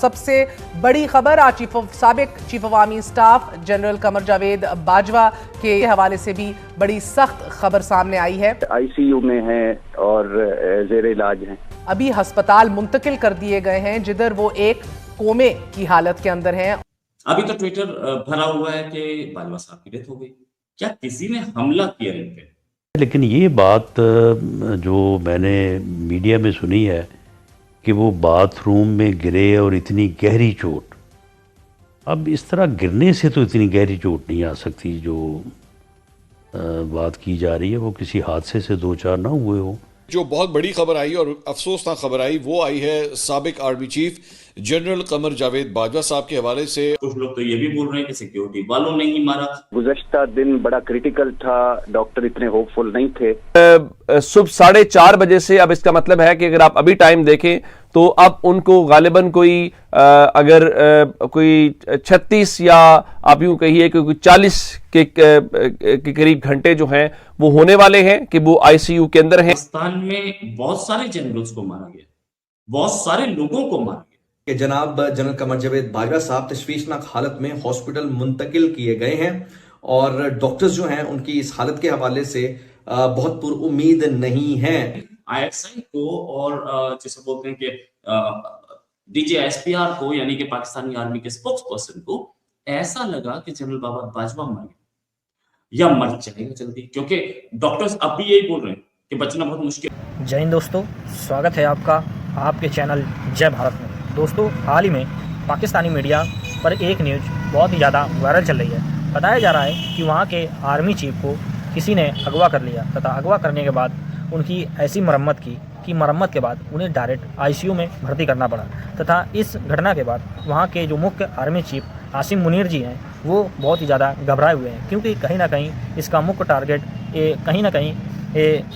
सबसे बड़ी खबर आज साबिक chief of army staff general Qamar Javed Bajwa के हवाले से भी बड़ी सख्त खबर सामने आई है। आईसीयू में हैं और जेर इलाज हैं। अभी अस्पताल मुंतकिल कर दिए गए हैं जिधर वो एक कोमे की हालत के अंदर हैं। अभी तो ट्विटर भरा हुआ है कि बाजवा साहब की डेथ हो गई। क्या किसी ने हमला किया इन पे? लेकिन ये बात जो मैंने मीडिया में सुनी है कि वो बाथरूम में गिरे और इतनी गहरी चोट, अब इस तरह गिरने से तो इतनी गहरी चोट नहीं आ सकती जो बात की जा रही है, वो किसी हादसे से दो चार ना हुए हो। जो बहुत बड़ी खबर आई और अफसोसनाक खबर आई वो आई है साबिक army chief general Qamar Javed Bajwa साहब के हवाले से। कुछ लोग तो ये भी बोल रहे हैं कि सिक्योरिटी वालों ने ही मारा। गुज़श्ता दिन बड़ा क्रिटिकल था, डॉक्टर इतने होपफुल नहीं थे। सुबह 4:30 बजे से, अब इसका मतलब है कि अगर आप अभी टाइम देखें तो अब उनको गालिबन कोई अगर कोई 36 या आप यूं कहिए कि कोई 40 के करीब घंटे जो हैं वो होने वाले हैं कि वो आईसीयू के अंदर हैं। पाकिस्तान में बहुत सारे जनरल्स को मारा गया, बहुत सारे लोगों को मारा गया। कि जनाब जनरल कमर जावेद बाजवा साहब तशवीशनाक हालत में हॉस्पिटल मुंतकिल किए गए हैं और डॉक्टर्स जो हैं उनकी इस हालत के हवाले से बहुत पुरुम्मीद नहीं हैं। आईएसआई को और जैसे बोलते हैं कि डीजीएसपीआर को, यानी कि पाकिस्तानी आर्मी के स्पोक्स पर्सन को ऐसा लगा कि जनरल बाजवा मर गया या मर जाएगा जल्दी, क्योंकि डॉक्टर्स अब भी यही बोल रहे हैं कि बचना बहुत मुश्किल। जय हिंद दोस्तों, स्वागत है आपका आपके चैनल जय भारत में। दोस्तों, हाल ही में पाकिस्तानी मीडिया पर एक न्यूज़ बहुत ही ज़्यादा वायरल चल रही है। बताया जा रहा है कि वहाँ के आर्मी चीफ को किसी ने अगवा कर लिया तथा अगवा करने के बाद उनकी ऐसी मरम्मत की कि मरम्मत के बाद उन्हें डायरेक्ट आईसीयू में भर्ती करना पड़ा तथा इस घटना के बाद वहाँ के जो मुख्य आर्मी चीफ आसिम मुनीर जी हैं वो बहुत ही ज़्यादा घबराए हुए हैं, क्योंकि कहीं ना कहीं इसका मुख्य टारगेट कहीं ना कहीं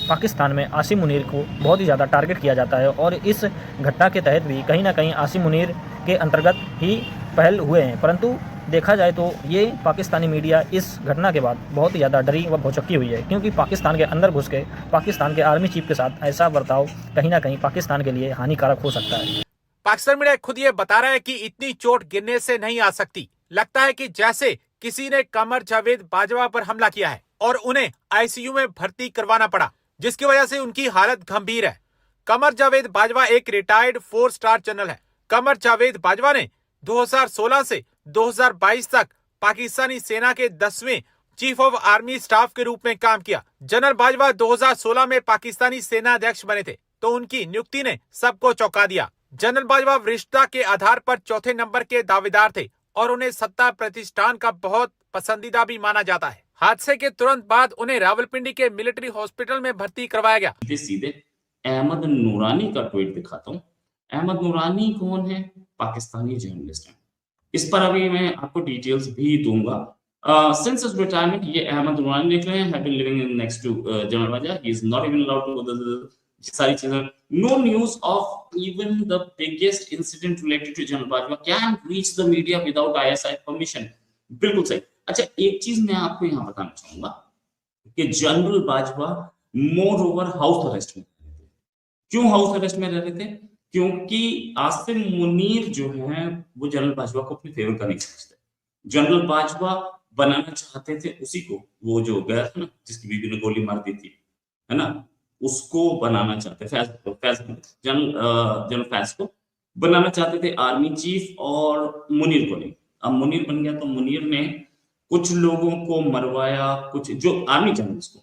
पाकिस्तान में आसिम मुनीर को बहुत ही ज़्यादा टारगेट किया जाता है और इस घटना के तहत भी कहीं ना कहीं आसिम मुनीर के अंतर्गत ही पहल हुए हैं। परंतु देखा जाए तो ये पाकिस्तानी मीडिया इस घटना के बाद बहुत ही ज़्यादा डरी व भौचक्की हुई है, क्योंकि पाकिस्तान के अंदर घुस के पाकिस्तान के आर्मी चीफ के साथ ऐसा बर्ताव कहीं ना कहीं पाकिस्तान के लिए हानिकारक हो सकता है। पाकिस्तान मीडिया खुद ये बता रहा है कि इतनी चोट गिरने से नहीं आ सकती। लगता है कि जैसे किसी ने कमर जावेद बाजवा पर हमला किया है और उन्हें आईसीयू में भर्ती करवाना पड़ा, जिसकी वजह से उनकी हालत गंभीर है। कमर जावेद बाजवा एक रिटायर्ड 4 स्टार जनरल है। कमर जावेद बाजवा ने 2016 से 2022 तक पाकिस्तानी सेना के 10वें चीफ ऑफ आर्मी स्टाफ के रूप में काम किया। जनरल बाजवा 2016 में पाकिस्तानी सेना अध्यक्ष बने थे, तो उनकी नियुक्ति ने सबको चौंका दिया। जनरल बाजवा वरिष्ठता के आधार पर चौथे नंबर के दावेदार थे और उन्हें सत्ता प्रतिष्ठान का बहुत पसंदीदा भी माना जाता है। हादसे के तुरंत बाद उन्हें रावलपिंडी के मिलिट्री हॉस्पिटल में भर्ती करवाया गया। सीधे अहमद नूरानी का ट्वीट दिखाता हूँ। अहमद नूरानी कौन है? पाकिस्तानी जर्नलिस्ट है। इस पर अभी मैं आपको डिटेल्स भी दूंगा। सिंस हिज रिटायरमेंट, ये अहमद नूरानी लिख रहे हैं, have been living in next to General Bajwa, he is not even allowed to go the सारी चीजें। No news of even the biggest incident related to General Bajwa can reach the media without ISI permission. बिल्कुल सही। अच्छा, एक चीज मैं आपको यहाँ बताना चाहूंगा कि general Bajwa more over house arrest में रह रहे थे। क्यों हाउस अरेस्ट में रह रहे थे? क्योंकि आसिम मुनीर जो है वो जनरल बाजवा को अपने फेवर का नहीं समझते। जनरल बाजवा बनाना चाहते थे उसी को, वो जो गया था ना जिसकी बीवी ने गोली मार दी थी, है ना, उसको बनाना चाहते जनरल फैज को बनाना चाहते थे आर्मी चीफ, और मुनीर को नहीं। अब मुनीर बन गया तो मुनीर ने कुछ लोगों को मरवाया, कुछ जो आर्मी जर्नलिस्ट को,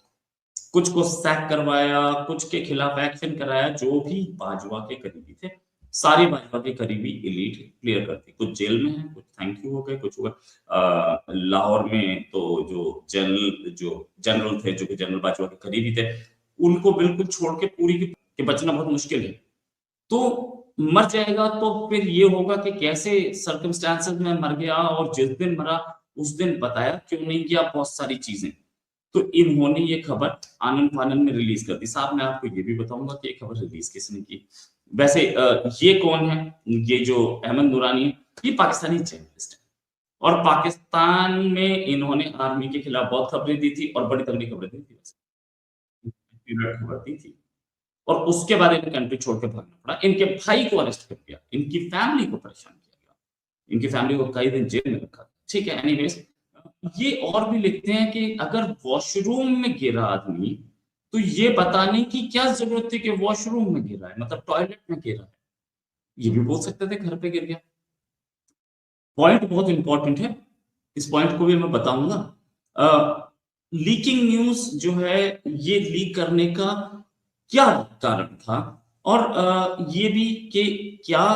कुछ को सैक करवाया, कुछ के खिलाफ एक्शन कराया। जो भी बाजवा के करीबी थे, सारे बाजवा के करीबी एलीट क्लियर करती। कुछ जेल में है, कुछ थैंक यू हो गए, कुछ हुआ लाहौर में। तो जो जनरल थे, जो कि जनरल बाजवा के करीबी थे, उनको बिल्कुल छोड़ के पूरी के बचना बहुत मुश्किल है। तो मर जाएगा तो फिर ये होगा कि कैसे सर्कमस्टेंसेस में मर गया, और जिस दिन मरा उस दिन बताया क्यों नहीं किया, बहुत सारी चीजें। तो इन्होंने ये खबर आनंद फानन में रिलीज कर दी। साहब, मैं आपको ये भी बताऊंगा कि ये खबर रिलीज किसने की। वैसे ये कौन है? ये जो अहमद नूरानी है, ये पाकिस्तानी जर्नलिस्ट है और पाकिस्तान में इन्होंने आर्मी के खिलाफ बहुत खबरें दी थी और बड़ी तगड़ी खबरें दी थी, खबर दी थी, और उसके बाद इन्हें कंट्री छोड़ के भागना पड़ा। इनके भाई को अरेस्ट कर दिया, इनकी फैमिली को परेशान किया। इनकी फैमिली को कई दिन जेल में रखा। ठीक है, एनीवेज ये और भी लिखते हैं कि अगर वॉशरूम में गिरा आदमी तो ये बताने की क्या जरूरत थी कि वॉशरूम में गिरा है, मतलब टॉयलेट में गिरा है, ये भी बोल सकते थे घर पे गिर गया। पॉइंट बहुत इंपॉर्टेंट है, इस पॉइंट को भी मैं बताऊंगा। लीकिंग न्यूज जो है, ये लीक करने का क्या कारण था, और ये भी कि क्या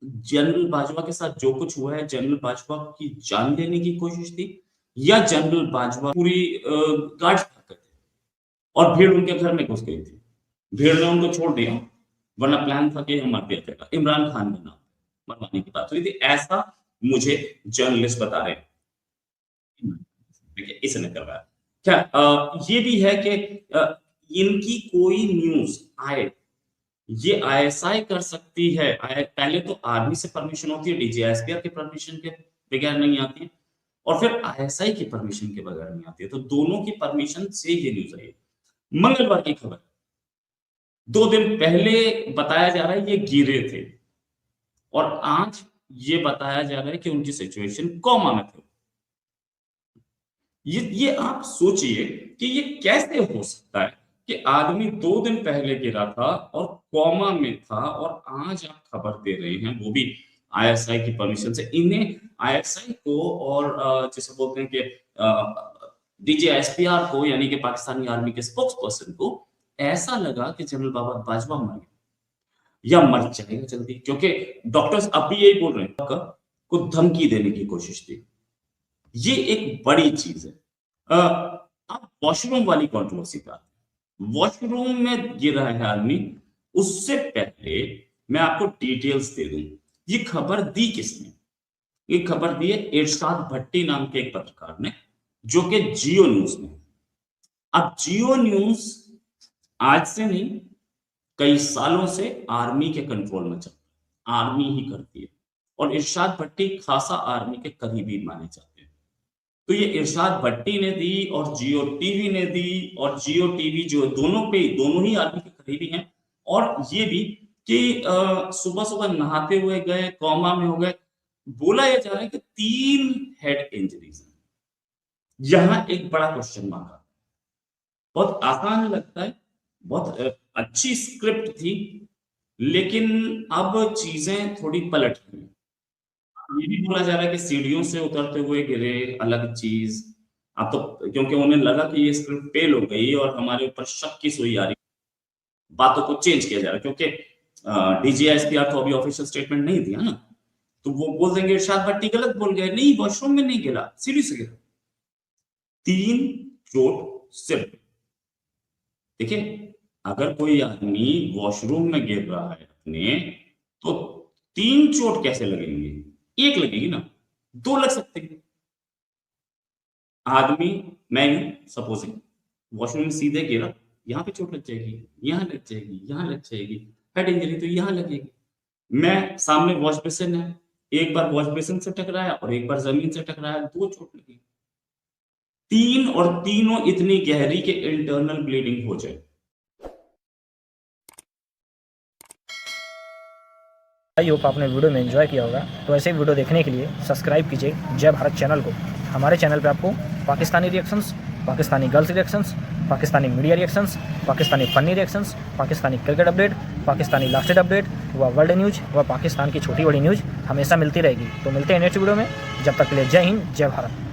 जनरल बाजवा के साथ जो कुछ हुआ है जनरल बाजवा की जान लेने की कोशिश थी, या जनरल बाजवा पूरी गार्ड थे और भीड़ उनके घर में घुस गई थी, भीड़ ने उनको छोड़ दिया, वरना प्लान था कि हम मार दिया जाएगा। इमरान खान के नाम मरवाने की बात हुई थी, ऐसा मुझे जर्नलिस्ट बता रहे हैं, इसने करवाया। क्या ये भी है कि इनकी कोई न्यूज आए ये आईएसआई कर सकती है, पहले तो आर्मी से परमिशन होती है, डीजीएसपीआर के परमिशन के बगैर नहीं आती है, और फिर आईएसआई की परमिशन के बगैर नहीं आती है, तो दोनों की परमिशन से ये न्यूज आई। मंगलवार की खबर, 2 दिन पहले बताया जा रहा है ये गिरे थे, और आज ये बताया जा रहा है कि उनकी सिचुएशन कोमा में थे। ये आप सोचिए कि ये कैसे हो सकता है कि आदमी 2 दिन पहले गिरा था और कोमा में था, और आज आप खबर दे रहे हैं वो भी आईएसआई की परमिशन से। इन्हें आईएसआई को और जिसे बोलते हैं कि डीजीएसपीआर को, यानी कि पाकिस्तानी आर्मी के स्पोक्स पर्सन को ऐसा लगा कि जनरल बाजवा मर गया या मर जाएगा जल्दी, क्योंकि डॉक्टर्स अब भी यही बोल रहे हैं को धमकी देने की कोशिश थी। ये एक बड़ी चीज है। अब वॉशरूम वाली कंट्रोवर्सी का, वॉशरूम में गिरा है आदमी, उससे पहले मैं आपको डिटेल्स दे दूं। ये खबर दी किसने? ये खबर दी है इरशाद भट्टी नाम के एक पत्रकार ने, जो कि जियो न्यूज में। अब जियो न्यूज आज से नहीं, कई सालों से आर्मी के कंट्रोल में चलता है, आर्मी ही करती है, और इरशाद भट्टी खासा आर्मी के करीबी माने जाते हैं। तो ये इरशाद भट्टी ने दी और जियो टीवी ने दी, और जियो टीवी जो दोनों ही आर्मी के करीबी हैं। और ये भी कि सुबह सुबह नहाते हुए गए, कोमा में हो गए। बोला यह जा रहा है कि 3 हेड इंजरीज हैं। यहां एक बड़ा क्वेश्चन मार्क आता है। बहुत आसान लगता है, बहुत अच्छी स्क्रिप्ट थी, लेकिन अब चीजें थोड़ी पलट गई। ये भी बोला जा रहा है कि सीढ़ियों से उतरते हुए गिरे, अलग चीज। अब तो क्योंकि उन्हें लगा कि ये स्क्रिप्ट फेल हो गई और हमारे ऊपर शक की सुई आ रही, बातों को चेंज किया जा रहा है, क्योंकि डीजीएसपीआर तो अभी ऑफिशियल स्टेटमेंट नहीं दिया ना, तो वो बोल देंगे इरशाद भट्टी गलत बोल गए, नहीं वॉशरूम में नहीं गिरा, सीढ़ी से गिरा। 3 चोट सिर पे। देखिए, अगर कोई आदमी वॉशरूम में गिर रहा है अपने, तो 3 चोट कैसे लगेंगे? 1 लगेगी ना, 2 लग सकते हैं। आदमी, मैं सपोजिंग वॉशरूम में सीधे गिरा, यहाँ पे चोट लग जाएगी, यहाँ लग जाएगी, यहाँ लग जाएगी, हेड इंजरी तो यहाँ लगेगी। मैं सामने वॉश बेसिन है, एक बार वॉश बेसिन से टकराया और एक बार जमीन से टकराया, 2 चोट लगी। 3 और तीनों इतनी गहरी कि इंटरनल ब्लीडिंग हो जाए। आई होप आपने वीडियो में एंजॉय किया होगा। तो ऐसे वीडियो देखने के लिए सब्सक्राइब कीजिए जय भारत चैनल को। हमारे चैनल पे आपको Pakistani reactions, Pakistani girls reactions, Pakistani media reactions, Pakistani funny reactions, Pakistani cricket update, Pakistani last update व वर्ल्ड न्यूज व पाकिस्तान की छोटी बड़ी न्यूज हमेशा मिलती रहेगी। तो मिलते हैं नेक्स्ट वीडियो में, जब तक के लिए जय हिंद जय भारत।